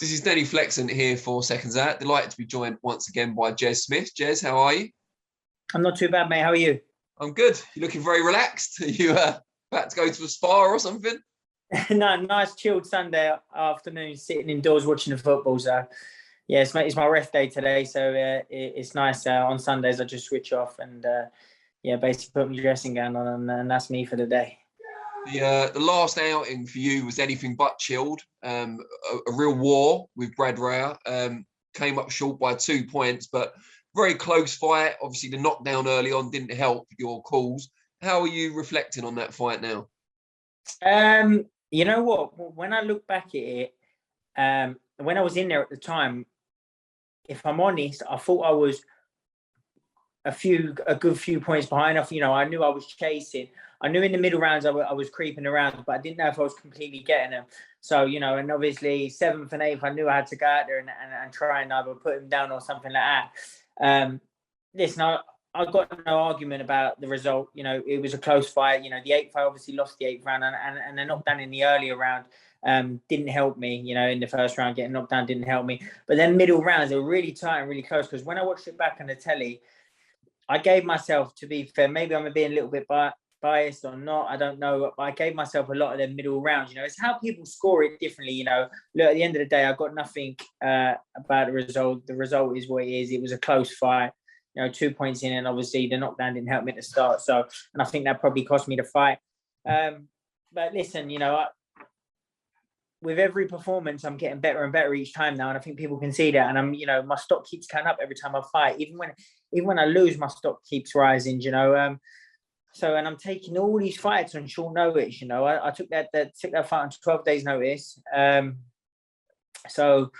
This is Danny Flexent here for Seconds Out. Delighted to be joined once again by Jez Smith. Jez, how are you? I'm not too bad, mate. How are you? I'm good. You're looking very relaxed. Are you about to go to a spa or something? No, nice chilled Sunday afternoon, sitting indoors watching the football. So, yeah, it's my rest day today. So it's nice. On Sundays, I just switch off and, basically put my dressing gown on and that's me for the day. The last outing for you was anything but chilled. A real war with Brad Rea. Came up short by 2 points, but very close fight. Obviously, the knockdown early on didn't help your calls. How are you reflecting on that fight now? You know what? When I look back at it, when I was in there at the time, if I'm honest, I thought I was a good few points behind. I knew I was chasing. I knew in the middle rounds I was creeping around, but I didn't know if I was completely getting them. So, and obviously 7th and 8th, I knew I had to go out there and try and either put him down or something like that. Listen, I got no argument about the result. It was a close fight. The 8th, I obviously lost the 8th round and the knockdown in the earlier round didn't help me. In the first round, getting knocked down didn't help me. But then middle rounds, they were really tight and really close because when I watched it back on the telly, I gave myself, to be fair, maybe I'm being a little bit biased or not, I don't know, but I gave myself a lot of them middle rounds. It's how people score it differently. Look, at the end of the day, I got nothing about the result. The result is what it is. It was a close fight. 2 points in, and obviously the knockdown didn't help me at the start. So, and I think that probably cost me the fight. But listen, with every performance, I'm getting better and better each time now, and I think people can see that. And I'm, my stock keeps going up every time I fight. Even when I lose, my stock keeps rising. So, and I'm taking all these fights on short notice. I took that fight on 12 days notice. So,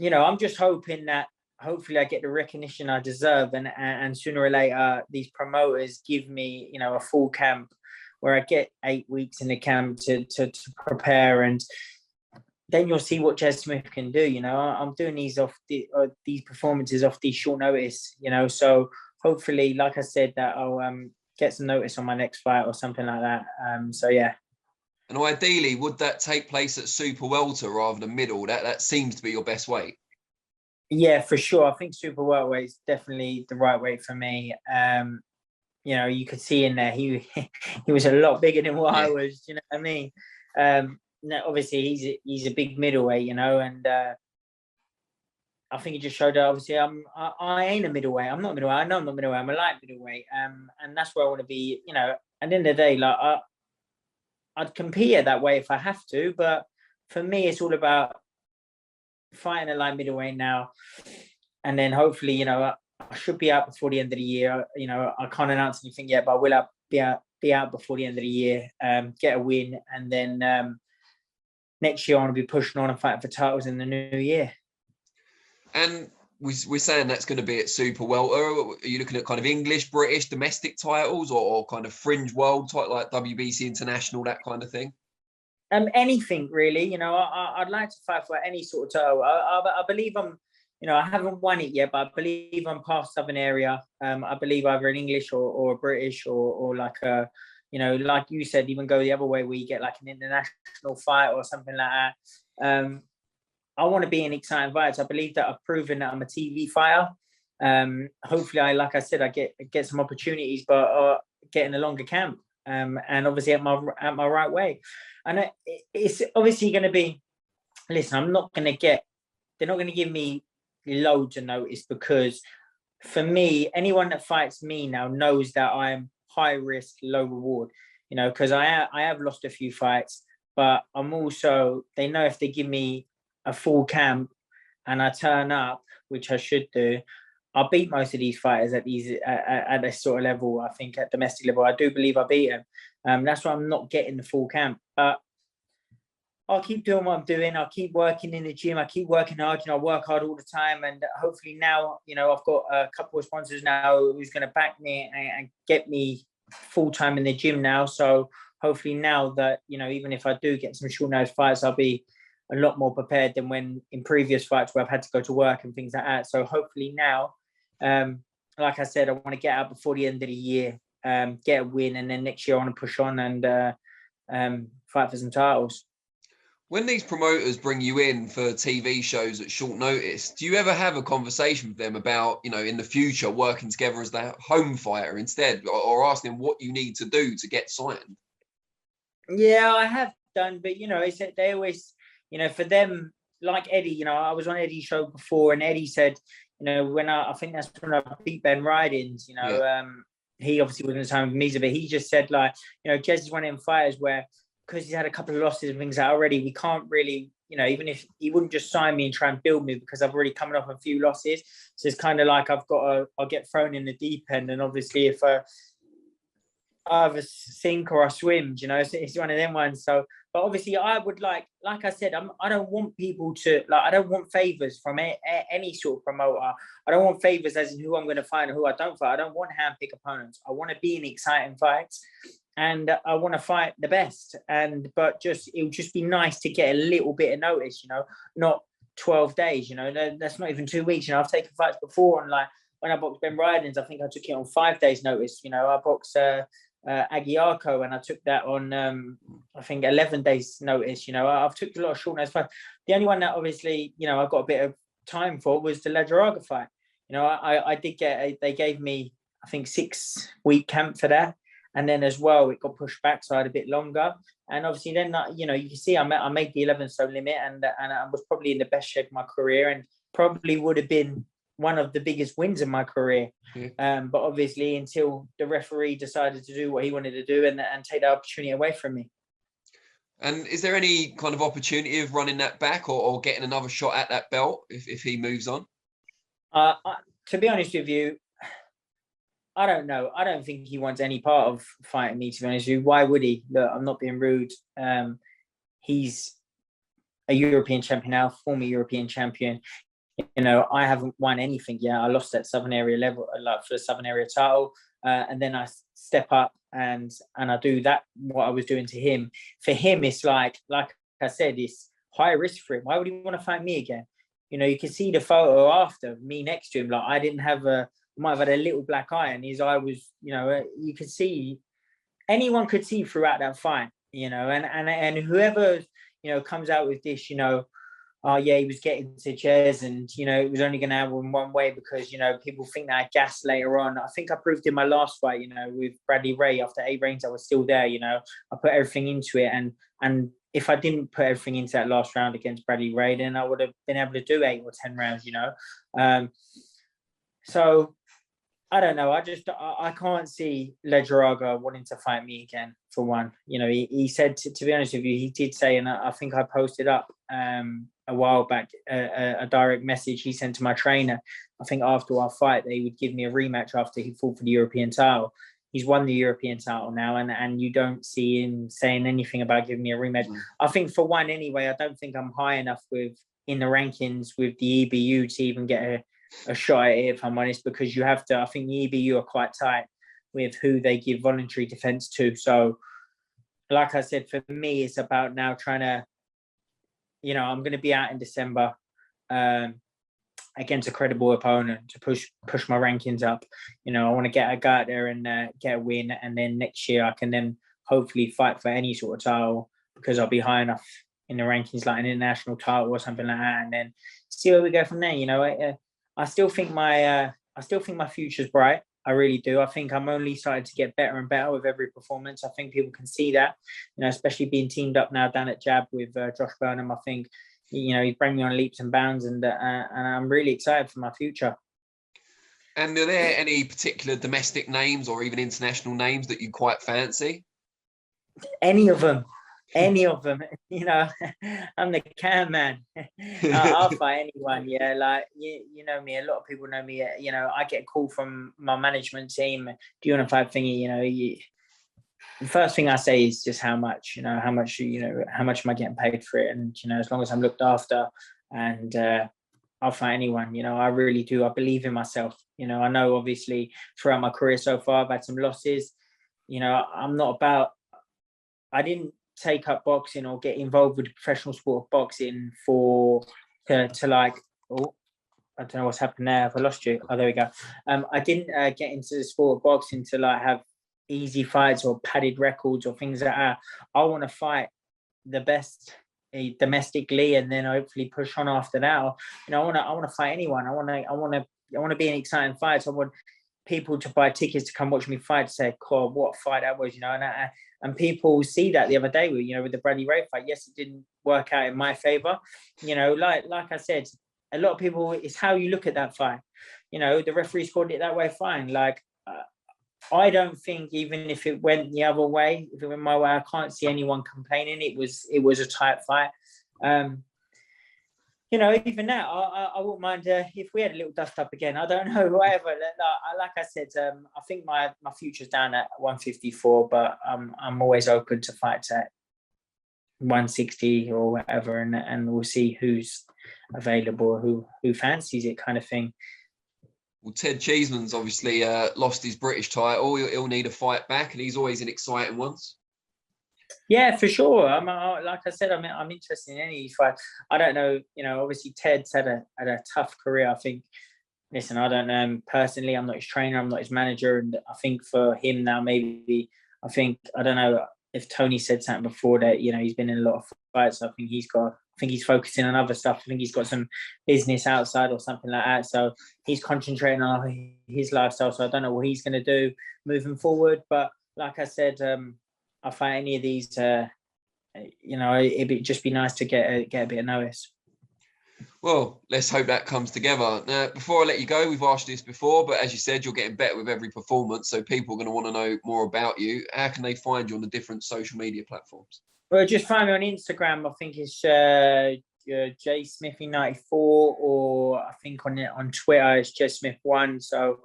I'm just hoping that hopefully I get the recognition I deserve, and sooner or later these promoters give me, a full camp where I get 8 weeks in the camp to prepare, and then you'll see what Jez Smith can do. I'm doing these these performances off these short notice. So hopefully, like I said, that I'll get some notice on my next fight or something like that. So yeah. And ideally, would that take place at super welter rather than middle? That seems to be your best weight. Yeah, for sure. I think super welterweight is definitely the right weight for me. You could see in there he was a lot bigger than what I was. You know what I mean? Obviously he's a big middleweight, and I think it just showed that obviously I ain't a middleweight. I'm not middleweight. I know I'm not middleweight. I'm a light middleweight. And that's where I want to be. At the end of the day, like I'd compete at that way if I have to, but for me, it's all about fighting a light middleweight now, and then hopefully, I should be out before the end of the year. I can't announce anything yet, but I will be out before the end of the year, get a win, and then next year I want to be pushing on and fighting for titles in the new year. And we're saying that's going to be at super welter. Are you looking at kind of English, British, domestic titles, or kind of fringe world title like WBC International, that kind of thing? Anything really. I'd like to fight for any sort of title. I believe I'm. I haven't won it yet, but I believe I'm past Southern area. I believe either in English or British or like like you said, even go the other way where you get like an international fight or something like that. I want to be in exciting fights. I believe that I've proven that I'm a TV fighter. Hopefully, like I said, I get some opportunities, but get in a longer camp. And obviously at my right way. And it's obviously going to be. Listen, they're not going to give me loads of notice, because for me, anyone that fights me now knows that I'm high risk, low reward. Because I have lost a few fights, but I'm also, they know if they give me a full camp and I turn up, which I should do, I'll beat most of these fighters at this sort of level. I think at domestic level, I do believe I beat them. That's why I'm not getting the full camp, but I'll keep doing what I'm doing. I'll keep working in the gym. I keep working hard. I work hard all the time. And hopefully now, I've got a couple of sponsors now who's going to back me and get me full time in the gym now. So hopefully now that, even if I do get some short notice fights, I'll be a lot more prepared than when in previous fights where I've had to go to work and things like that. So hopefully now, like I said, I want to get out before the end of the year, get a win. And then next year I want to push on and fight for some titles. When these promoters bring you in for TV shows at short notice, do you ever have a conversation with them about, you know, in the future working together as the home fighter instead, or asking them what you need to do to get signed? Yeah, I have done, but you know, they always, you know, for them, like Eddie, you know, I was on Eddie's show before, and Eddie said, you know, when I think that's when I beat Ben Ridings, you know, Yeah. he obviously wasn't the time with me, but he just said, like, you know, Jez is one of them fighters where, because he's had a couple of losses and things like already, we can't really, you know, even if he wouldn't just sign me and try and build me, because I've already coming off a few losses. So it's kind of like I'll get thrown in the deep end. And obviously if I either sink or I swim, you know, it's one of them ones. So, but obviously I would like I said, I don't want people to, like, I don't want favors from any sort of promoter. I don't want favors as in who I'm going to fight and who I don't fight. I don't want hand-pick opponents. I want to be in exciting fights, and I want to fight the best. But it would just be nice to get a little bit of notice, you know, not 12 days, you know, that's not even 2 weeks. You know, I've taken fights before, and like when I boxed Ben Ridings, I think I took it on 5 days notice. You know, I boxed Aguiarco, and I took that on I think 11 days notice. You know, I've took a lot of short notice fights. The only one that obviously, you know, I got a bit of time for was the Lejarraga fight. You know, I did they gave me, I think, 6-week camp for that, and then as well it got pushed back, so I had a bit longer. And obviously then, you know, you can see I made the 11 stone limit, and I was probably in the best shape of my career, and probably would have been one of the biggest wins in my career. Yeah. But obviously until the referee decided to do what he wanted to do and take the opportunity away from me. And is there any kind of opportunity of running that back, or getting another shot at that belt if he moves on? To be honest with you, I don't know. I don't think he wants any part of fighting me, to be honest with you. Why would he? Look, I'm not being rude. He's a European champion now, former European champion. You know, I haven't won anything yet. I lost at Southern Area level, like for the Southern Area title, and then I step up and I do that what I was doing to him. For him, it's like I said, it's high risk for him. Why would he want to fight me again? You know, you can see the photo after me next to him. Like, I didn't have might have had a little black eye, and his eye was, you know, you could see, anyone could see throughout that fight. You know, and whoever, you know, comes out with this, you know, oh yeah, he was getting to Jez, and you know, it was only going to happen one way because, you know, people think that I gassed later on. I think I proved in my last fight, you know, with Brad Rea, after 8 rounds, I was still there. You know, I put everything into it, and if I didn't put everything into that last round against Brad Rea, then I would have been able to do 8 or 10 rounds. You know, so I don't know. I can't see Lejarraga wanting to fight me again, for one. You know, he said, to be honest with you, he did say, and I think I posted up a while back, a direct message he sent to my trainer, I think after our fight, that he would give me a rematch after he fought for the European title. He's won the European title now, and you don't see him saying anything about giving me a rematch. I think, for one anyway, I don't think I'm high enough in the rankings with the EBU to even get a shot at it, if I'm honest, because you have to, I think the EBU are quite tight with who they give voluntary defense to. So like I said, for me, it's about now trying to, you know, I'm going to be out in December against a credible opponent to push my rankings up. You know, I want to go out there and get a win, and then next year I can then hopefully fight for any sort of title, because I'll be high enough in the rankings, like an international title or something like that, and then see where we go from there. You know, I still think my future's bright. I really do. I think I'm only starting to get better and better with every performance. I think people can see that, you know, especially being teamed up now down at Jab with Josh Burnham. I think, you know, he's bringing me on leaps and bounds, and I'm really excited for my future. And are there any particular domestic names or even international names that you quite fancy? Any of them. You know, I'm the can man. I'll fight anyone. Yeah, like you know me. A lot of people know me. You know, I get a call from my management team. Do you want to fight thingy? You know, the first thing I say is just how much am I getting paid for it? And, you know, as long as I'm looked after, and I'll fight anyone. You know, I really do. I believe in myself. You know, I know obviously throughout my career so far, I've had some losses. You know, I didn't take up boxing or get involved with the professional sport of boxing to like, oh, I don't know what's happened there. Have I lost you? Oh, there we go. I didn't get into the sport of boxing to like have easy fights or padded records or things like that. I want to fight the best domestically, and then hopefully push on after that. Or, you know, I want to fight anyone. I want to be an exciting fight. So I want people to buy tickets to come watch me fight, to say, "God, what a fight that was!" You know, and people see that the other day with, you know, with the Brad Rea fight. Yes, it didn't work out in my favor. You know, like I said, a lot of people, it's how you look at that fight. You know, the referee scored it that way, fine. Like, I don't think, even if it went the other way, if it went my way, I can't see anyone complaining. It was a tight fight. You know, even now, I wouldn't mind if we had a little dust up again. I don't know, whatever. Like I said, I think my future's down at 154, but I'm always open to fights at 160 or whatever, and we'll see who's available, who fancies it, kind of thing. Well, Ted Cheeseman's obviously lost his British title. He'll need a fight back, and he's always in exciting ones. Yeah, for sure. Like I said, I'm interested in any fight. I don't know, you know, obviously Ted's had a tough career. I think, listen, I don't know him personally. I'm not his trainer. I'm not his manager. And I think for him now, maybe, I don't know if Tony said something before that, you know, he's been in a lot of fights. I think he's focusing on other stuff. I think he's got some business outside or something like that. So he's concentrating on his lifestyle. So I don't know what he's going to do moving forward. But like I said, I find any of these, you know, it'd just be nice to get a bit of notice. Well, let's hope that comes together. Now, before I let you go, we've asked you this before, but as you said, you're getting better with every performance, so people are going to want to know more about you. How can they find you on the different social media platforms? Well, just find me on Instagram. I think it's Jez Smith 94, or I think on Twitter it's Jez Smith 1. So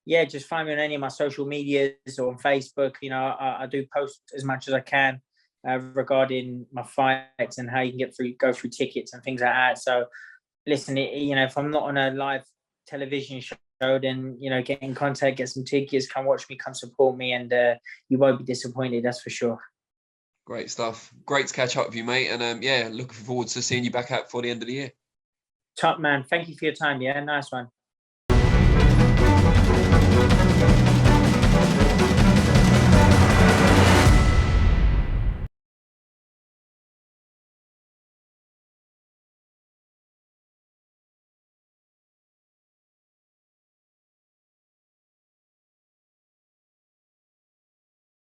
yeah, just find me on any of my social medias or on Facebook. You know, I do post as much as I can regarding my fights and how you can go through tickets and things like that. So listen, you know, if I'm not on a live television show, then, you know, get in contact, get some tickets, come watch me, come support me, and you won't be disappointed, that's for sure. Great stuff. Great to catch up with you, mate. And yeah, looking forward to seeing you back out for the end of the year. Top man. Thank you for your time. Yeah, nice one.